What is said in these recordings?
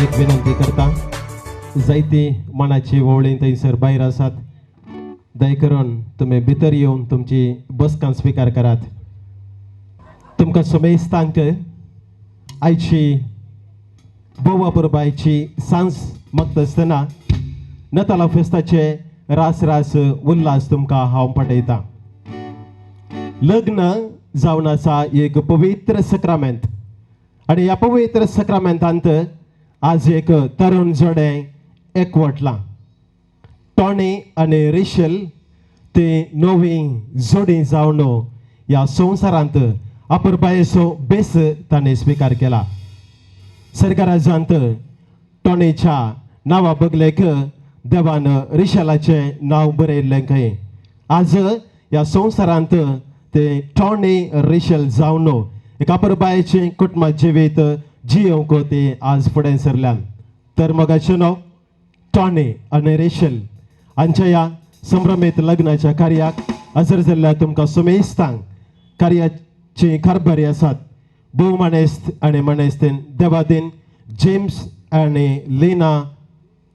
एक विनंती करता जायती मनाची ओवळी थंयसर भायर आसात दय करून तुम्ही भितर येवन तुमची बसका स्वीकार करात तुमकां समेस्तांक आयची बोवा पुरबायची सांज मागता आसतना नताला फेस्ताचे रास रास उल्हास तुमकां हांव पटयता लग्न जावन आसा एक पवित्र सक्रामेंत आणि ह्या पवित्र सक्रामेंतांत आज एक तरुण जोडें एकवटलां टॉनी आणि रेशल ते नवी जोडी जावन ह्या संवसारांत अपुरबायेचो बेस ताणें स्वीकार केला सर्गराजांत टॉनीच्या नांवा बगलेक देवान रेशलाचें नांव बरयल्लें खंय आज ह्या संवसारांत ते टॉनी रेशल जावन एक अपुरबायेचें कुटुंब जिवीत जियोंक ते आज फुडें सरल्यान तर मोगाचें नांव टॉनी आनी रेशल हांच्या ह्या संभ्रमीत लग्नाच्या कार्याक हजर जाल्ल्या तुमकां समेस्तांक कार्याची कारभारी आसात भोव मानेस्त आनी मानेस्तीन देवादीन जेम्स आनी लिना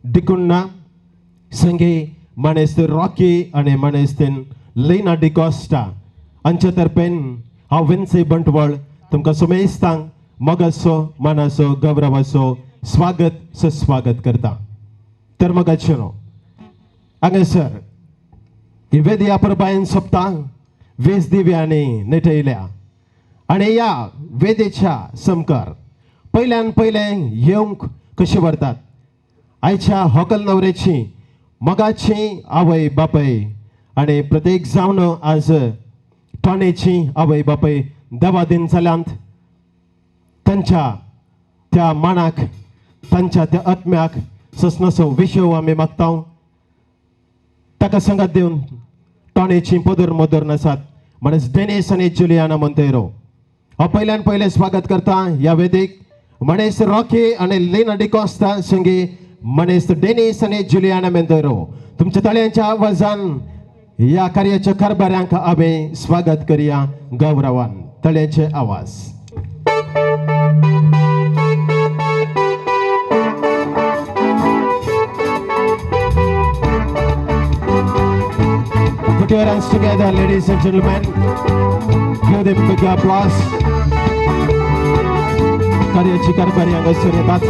डिकुन्ना संगे मानेस्त रॉकी आनी मानेस्तीन लिना डिकॉस्टा हांचे तर्फेन हांव विन्सी बंटवळ तुमकां समेस्तांक मोगाचो मानाचो गौरवाचो स्वागत सुस्वागत करता तर मोगाचें हांगासर ही वेदी अपुरबायेन सोंपता वेस दिव्यांनी नटयल्या आनी ह्या वेदेच्या समकार पयल्यान पयलें येवंक कशें व्हरतात आयच्या व्हंकल न्हवरेची मोगाची आवय बापय आनी प्रत्येक जावन आज टॉनीची आवय बापय देवादीन जाल्यांत तांच्या त्या मानाक तांच्या त्या आत्म्याक ससनसो विशव आमी मागता ताका संगत दिवन टॉनीची पदर मोदर आसात म्हणून डेनिस आनी जुलियाना मोंतेरो हांव पयल्यान पयलें स्वागत करता ह्या वेदीक मनेस रॉकी आनी लिना डिकॉस्टा संगी मनेस डेनिस आनी जुलियाना मोंतेरो तुमच्या तळ्यांच्या आवाजान ह्या कार्याच्या कारभाऱ्यांक आमी स्वागत करुया गौरवान तळ्याचे आवाज Put your hands together, ladies and gentlemen. Give them big applause. कार्याची कारभारी हांगासर येतात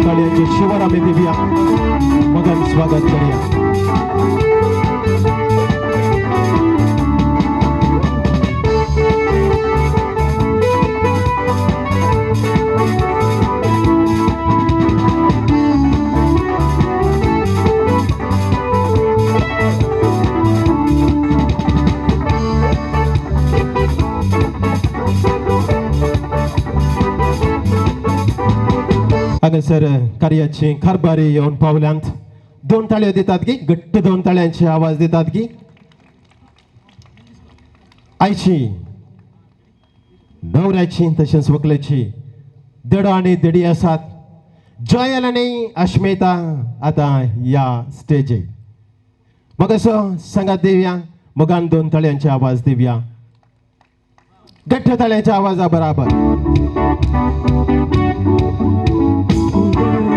कार्याची शिवर आमी दिवया मोगान स्वागत करुया हांगासर कार्याची कारभारी येवन पावल्यांत दोन ताळयो दितात की घट्ट दोन ताळयांचे आवाज दितात की आयची न्हवऱ्याची तशेंच व्हंकलेची देडो आनी देडी आसात जयल आनी अश्मिता आतां ह्या स्टेजीक मग असो सांगात दिवया मोगान दोन ताळयांचे आवाज दिवया घट्ट ताळयांच्या आवाजा बराबर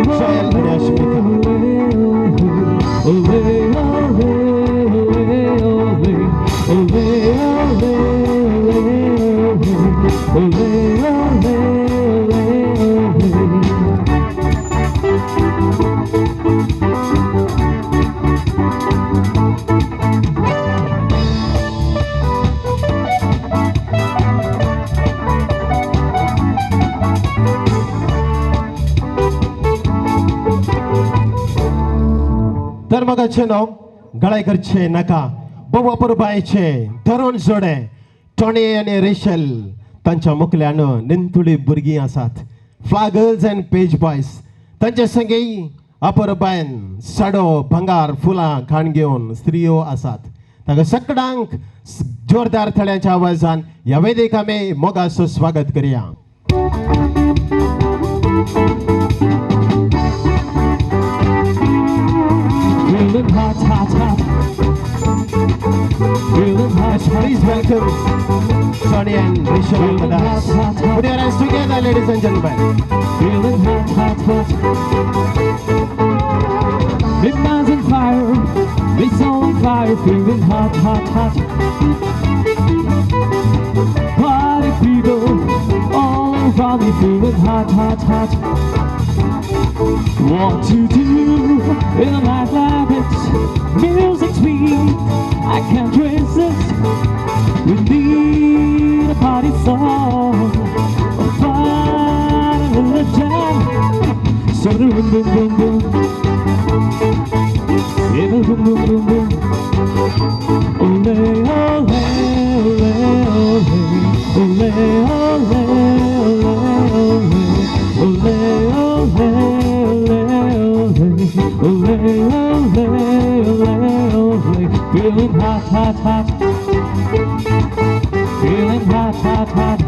जयल आनी अश्मिता तर मोगाचें नांव गळाय करचे नाका बोवा पुरबायचे तरुण जोडे टॉनी आनी रेशल तांच्या मुखल्यान निंतुळी भुरगीं आसात फ्लागर्स अँड पेज बॉयज तांचे संगे अपुरबायन साडो भंगार फुलां खाण घेवन स्त्रियो आसात ताका सगळ्यांक जोरदार थळ्यांच्या आवाजान ह्या वेदिक आमी मोगाचो स्वागत करुया hot, hot, hot. Please welcome Tony and Rachel on the dance. Put your hands together, ladies and gentlemen. Feeling hot, hot, hot. Big minds on fire, big soul on fire. Feeling hot, hot, hot. Party people all around me. Feeling hot, hot, hot. What to do in a night like this? Music's sweet, I can't resist. We need a party song, a fun and a jam. So the boom boom boom boom, yeah, boom boom boom boom boom. Ole ole ole ole ole ole ole ole. Feeling hot, hot, hot. Feeling hot, hot, hot.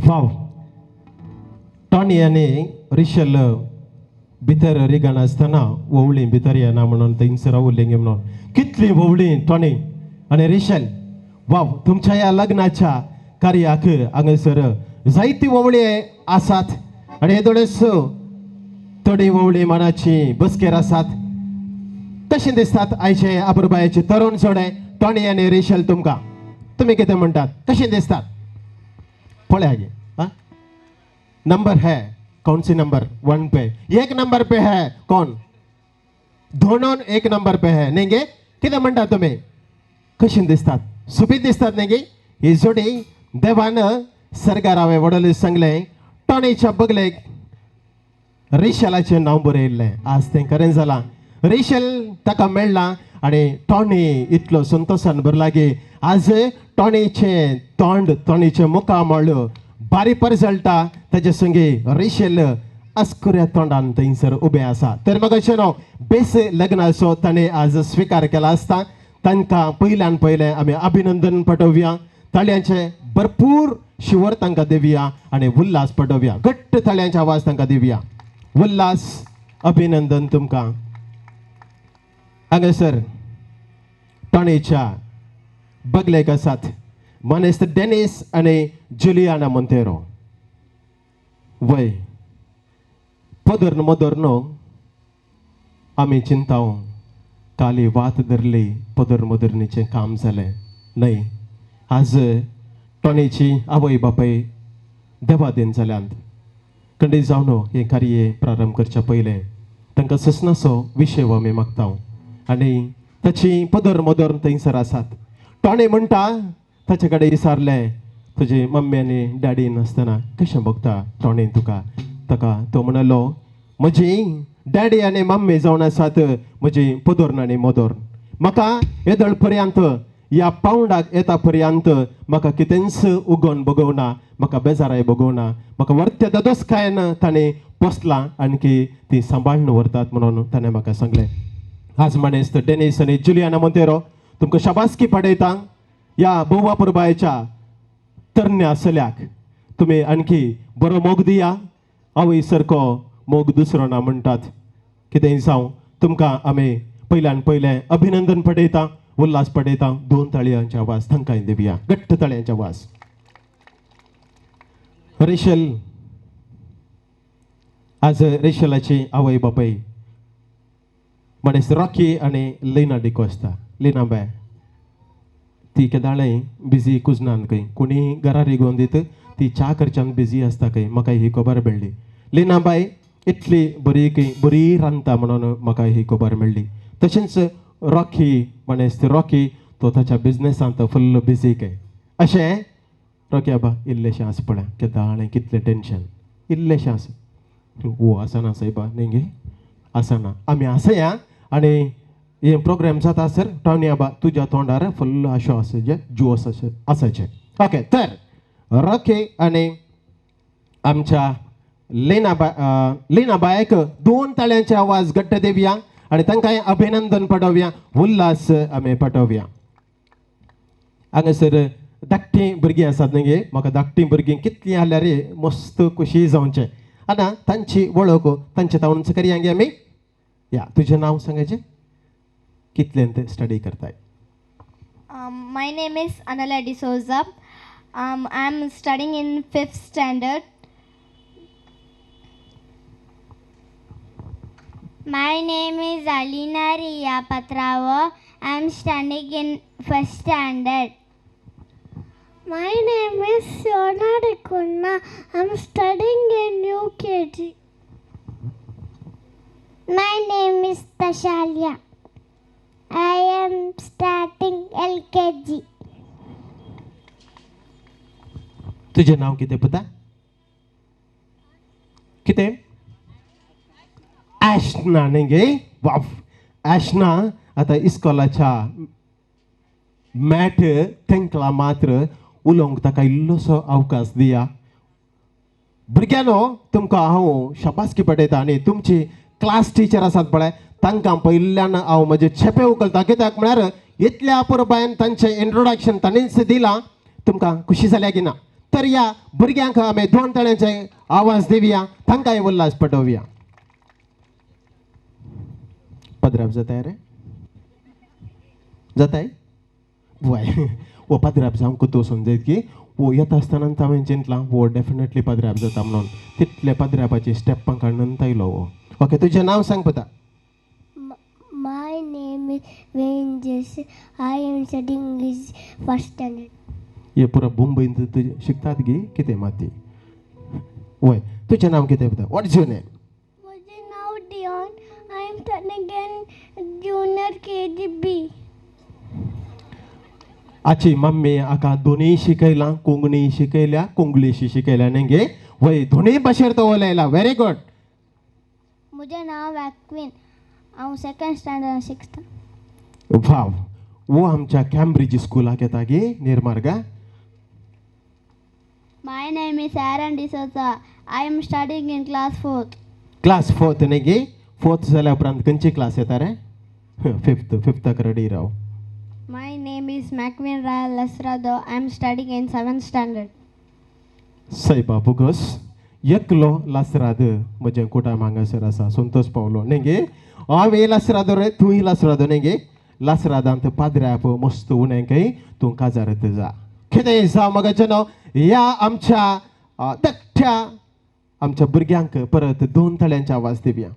Wow. Tony आणि रिशल भितर रिगान असताना ववळी भितर येना म्हणून थंयसर रावले म्हणून कितली ववळी टॉनी आणि रिशल. वाव, तुमच्या या लग्नाच्या कार्याक हांगासर जायती ववळी आसात आणि हे थोडेस थोडी ववळी मनाची बसकेर आसात. कशें दिसतात आयचे अपुरबायेचे तरुण जोडे टॉनी आणि रिशल तुमकां? तुम्ही कितें म्हणटात? कशें दिसतात? पळया गे नंबर है कौन सी नंबर 1 पे, एक नंबर पे है कौन? दोनों एक नंबर पे है नहीं गे? कितें म्हणटा तुम्ही? कशी दिसतात? सुपीत दिसतात नाही गे? ही जोडी देवान सरकार हांवें वडले सांगले टॉनीच्या बगलेक रिशलाचें नांव बरयल्लें. आज तें खरें जालां. रिशल ताका मेळ्ळा आणि टॉनी इतलो संतोशान भरला गे. आज टॉनीचें तोंड टॉनीचें मुखामळ बारी रिजल्टा ताचे संगे रिशल अस्कुऱ्या तोंडान थंयसर उबे आसा. तर म्हाका अशें न्हू बेस लग्नाचो ताणें आज स्विकार केला आसता. तांकां पयल्यान पयलें आमी अभिनंदन पाठोवया. ताळयांचे भरपूर शिवर तांकां दिवया आणि उल्हास पाठोवया. घट्ट ताळयांचे आवाज तांकां दिवया. उल्हास, अभिनंदन तुमकां. हांगासर टॉनीच्या बगलेक आसात मनेस्त डेनिस आणि जुलियाना मोंतेरो. वय पदर मदरनो आमी चिंताव काली वात धरली पदर मदरणीचें काम जालें न्हय. आज टॉनीची आवय बापाय देवादीन जाल्यांत. कंडी जावन हे कार्य प्रारंभ करच्या पयलें तांकां ससनाचो विशय आमी मागताव आनी ताची पदर मदर थंयसर आसात. टॉनी म्हणटा ताचे कडेन विचारलें तुजी मम्मी आनी डॅडी नासतना कशें बगता टॉनी तुका? ताका तो म्हणलो म्हजी डॅडी आनी मम्मी जावन आसात म्हजी पदोर आनी मोदोर. म्हाका येदळ पर्यंत ह्या पावंडाक येता पर्यंत म्हाका कितेंच उगोवन बगोवना, म्हाका बेजाराय बगोवना. म्हाका वर्त्या दोदोसकायेन ताणें पोसलां आणकी ती सांबाळून व्हरतात म्हणून ताणें म्हाका सांगलें. आज मनेस्त डेनिस आनी जुलियाना मोंतेरो तुमकां शाबासकी पाडयता. या बोवा पुरबायच्या तरण्या चल्याक तुम्ही आणखी बरो मोग दिया. आवय सारको मोग दुसरो ना म्हणटात. कितेंय जावं तुमकां आमी पयल्यान पयलें अभिनंदन पाठयता, उल्हास पाठयता. 2 ताळयांचे आवाज तांकांय दिवया. घट्ट ताळयांचे आवाज. रिशल, आज रिशलाची आवय बापाय मनेस रॉकी आणि लिना डिकोस्ता. लिना बाय ती केदाळें बिजी कुजनान खंय कोणी घरा रिगोवन दित ती च्या करच्यान बिजी आसता खंय म्हाका ही खबर मेळ्ळी. लिना बाय इतली बरी रांदता म्हणून म्हाका ही खबर मेळ्ळी. तशेंच रॉकी मनेस रॉकी तो ताच्या बिझनेसांत फुल्ल बिजी खंय. अशें रॉकी आबा इल्लेशें आस पळय केदाळें कितलें टेन्शन इल्लेशें आस. वो आसना सायबा न्ही गे आसना आमी आसया आनी हे प्रोग्राम जाता सर टॉनी आबा तुज्या तोंडार फुल्ल आशो आसाचे जोस आसाचे. ओके तर रॉकी आनी आमच्या लेना बायक दोन ताळ्यांचे आवाज घट्ट देवया आणि तांकां अभिनंदन पाठवया उल्हास आमी पाठवया हांगासर धाकटी भुरगीं आसात न्ही म्हाका धाकटी भुरगीं कितलीं आल्यार मस्त खुशी जावचें आना तांची वळख तांचे तावून करया गे आमी या तुजें नांव सांगायचें कितलेंत स्टडी करताय My name is Anala D'Souza. I'm studying in 5th standard. My name is Alina Riya Patrava. I'm studying in 1st standard. My name is Shona Dekunna. I'm studying in UKG. My name is Tashalia. I am starting LKG. तुझे नाव कितें पुता कितें ॲशना न्ही गे बाप ॲशना आतां इस्कॉलाच्या mat तेंकला मात्र उलोवंक ताका इल्लोसो अवकाश दिया भुरग्यानो तुमकां हांव शाबासकी पटयता आनी तुमची क्लास टिचर आसात पळय तांकां पयल्यान हांव म्हजे छेपे उखलता कित्याक म्हळ्यार इतल्या पुरबायन तांचें इंट्रोडक्शन तांणीच दिलां तुमकां खुशी जाल्या की ना तर या भुरग्यांक आमी दोन ताळ्यांचे आवाज दिवया तांकांय उल्हास पटोवया पदराब जाताय रे जाताय वय वो पदराब जावंक तो समजत की वो येता आसतना हांवें चिंतलां वो डेफिनेटली पदराब जाता म्हणून तितले पदराबाची स्टेपां काडून तायलो वो ओके तुजें नांव सांग पता My name is Wayne Jesse. I am studying English 1st standard. हे पुरा मुंबईत तुजे शिकतात गे कितें माती वय तुजें नांव कितें पता वॉट इज युअर नेम माझे नाव Dion. I am studying in junior KGB. आची मम्मी आका दोन्ही शिकयलां कोंकणी शिकयल्या कोंकणीशी शिकयल्या न्ही गे वय दोन्ही भाशेर तो उलयला व्हेरी गुड मुझे नाव वॅक्विन. हांव 2nd standard शिकता. वाव वो आमच्या कॅम्ब्रिज स्कुलाक येता गे निर्मार्गा My name is Aaron D'Souza. I am studying in class 4th. Class 4th न्ही गे 4th जाल्या उपरांत खंयची क्लास येता रे 5th ready Rao My name is Macwin Rayal Lasrado. I am studying in 7th standard. सायबा बुगस एकलो लासराद म्हजें कुटाम हांगासर आसा संतोष पावलो न्ही गे हांव लासरादो रे तूंय लासरादो न्ही गे लासरादांत पाद्र्याप मस्त उणेंकय तूं काजारत जा कितेंय जावं मगाचें न्हू ह्या आमच्या धाकट्या आमच्या भुरग्यांक परत दोन ताळ्यांचे आवाज दिवया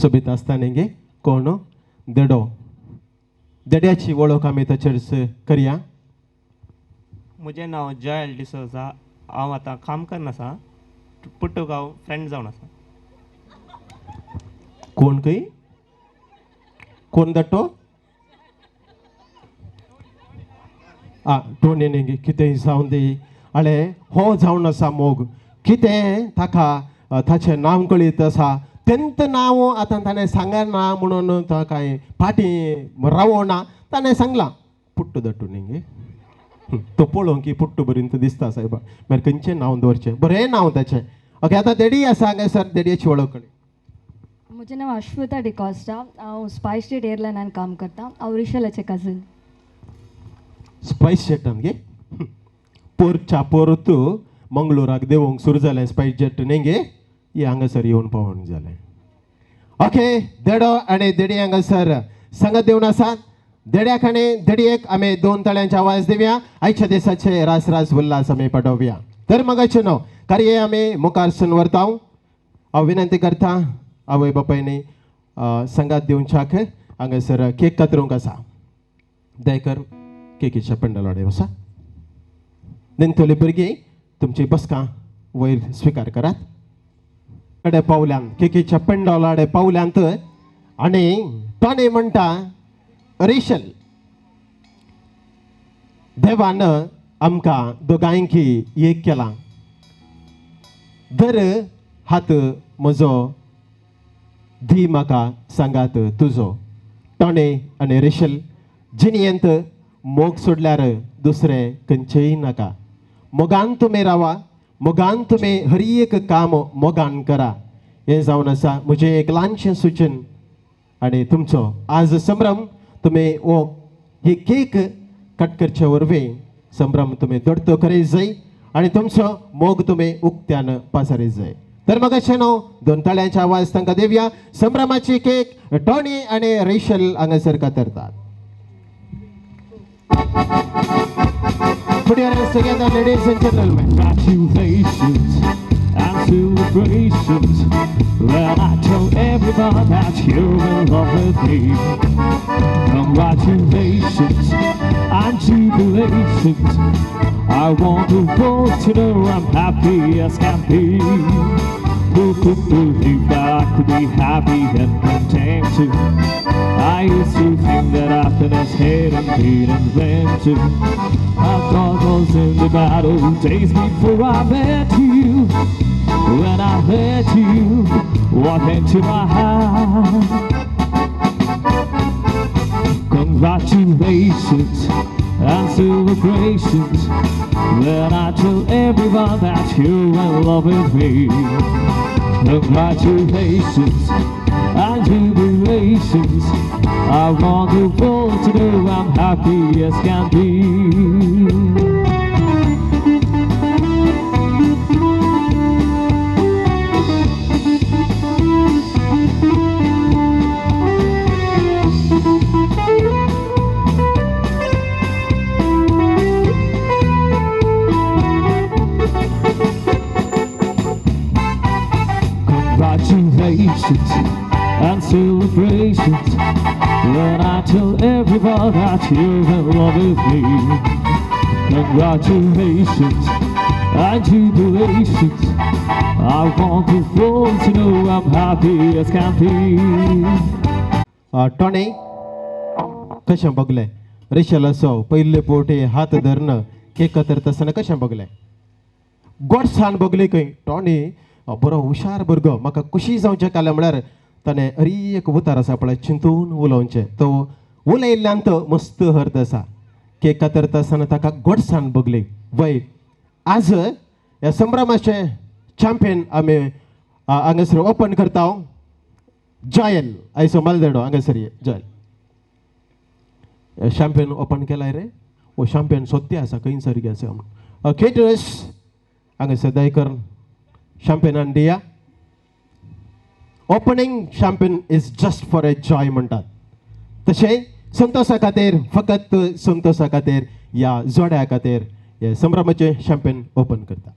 सोबीत आसता न्ही गे कोण देडो देड्याची वळख आमी ताचेर करया म्हजें नांव जॉयल डिसोजा हांव आतां काम करना आसा पुट्टूगांव फ्रेंड जावन आसा कोण खंय कोण धाकटो टोनी न्ही कितेंय जावन दी आले हो जावन आसा मोग कितें ताका ताचें नांव कळीत आसा तेंत नांव आतां ताणें सांगना म्हणून ताका फाटी रावना ताणें सांगलां पुट्टू दट्टू न्ही गे तो पळोवंक की पुट्टू बरींत दिसता सायबा मागीर खंयचें नांव दवरचें बरें नांव ताचें ओके आतां देडी आसा हांगासर देडयेची वळख कळ्ळी म्हजें नांव अश्वेता डिकॉस्टा हांव स्पायस जेट एअरलायनान काम करता हांव रिशलाचें कझन स्पायस जेटान गे पोरच्या परतू मंगळूराक देवूंक सुरू जालें स्पायस जेट न्ही गे ही हांगासर येवन पावूंक जालें ओके देडो आनी देडी हांगासर सांगत देवन आसात देड्याक आनी देडयेक आमी दोन ताळ्यांचे आवाज दिवया आयच्या दिसाचे रास रास उल्हास आमी पाठोवया तर मगाचे न्हू कार्य आमी मुखारसून व्हरता हांव विनंती करता आवय बापायनी सांगात दिवच्याक हांगासर केक कातरूंक आसा दयकर केकीच्या पेंडलाडे वसा निंतोली भुरगीं तुमची बसकां वयर स्विकार करात कडेन पावल्यान केकीच्या पेंडलाडे पावल्यांत आनी ताणें म्हणटा रेशल देवान आमकां दोगांयकी एक केलां दर हात म्हजो धी म्हाका सांगात तुजो टोणे आनी रेशल जिणयेंत मोग सोडल्यार दुसरें खंयचेंय नाका मोगान तुम्ही रावा, मोगान तुम्ही हर एक काम मोगान करा. हे जावन आसा म्हजें एक ल्हानशें सूचन. आणि तुमचो आज संभ्रम तुम्ही ही केक कट करचे वरवीं संभ्रम तुम्ही दडतो करीत जाय आणि तुमचो मोग तुम्ही उक्त्यान पासरीत जाय. तर मग अशें न्हू, 2 ताळ्यांचे आवाज तांकां देवया. संभ्रमाची केक टॉनी आणि रेशल हांगासर कातरतात. Put your hands together, ladies and gentlemen. Congratulations and celebrations when I tell everyone that you're in love with me. Congratulations and jubilations. I want the world to know I'm happy as can be. Who could believe that I could be happy and content too? I used to think that happiness had been invented. I thought was in the bad old days before I met you. When I met you, what into my heart? Congratulations and celebrations when I tell everyone that you're in love with me. Congratulations and jubilations. I want the world to know I'm happy as can be. Congratulations and celebrations when I tell everyone that you're in love with me. Congratulations and jubilations. I want the world to know I'm happy as can be. Tony कशें बगलें? Racial असो पयले पोटे हात धरन cake कतरता आसतना कशें बगलें? गोडसाण बगले खंय. टॉनी बरो हुशार भुरगो. म्हाका खुशी जावचें काले म्हळ्यार ताणें हरी एक उतार आसा पळय चिंतून उलोवचें. तो उलयल्ल्यान तो मस्त अर्थ आसा. केक कातरता आसतना ताका गोडसाण बगली. वय आज ह्या संभ्रमाचे चॅम्पियन आमी हांगासर ओपन करता. जॉयल आयचो मालदेडो हांगासर ये. जॉयल चॅम्पियन ओपन केलाय रे. ओ चॅम्पियन सोदते आसा खंय सारकी आसा. केटरस हांगासर दयकर चॅम्पियनान दिया. Opening champion is just for a joy म्हणटात तशें संतोषा खातीर, फकत संतोषा खातीर ह्या जोड्या खातीर हे संभ्रमाचे चॅम्पियन ओपन करता.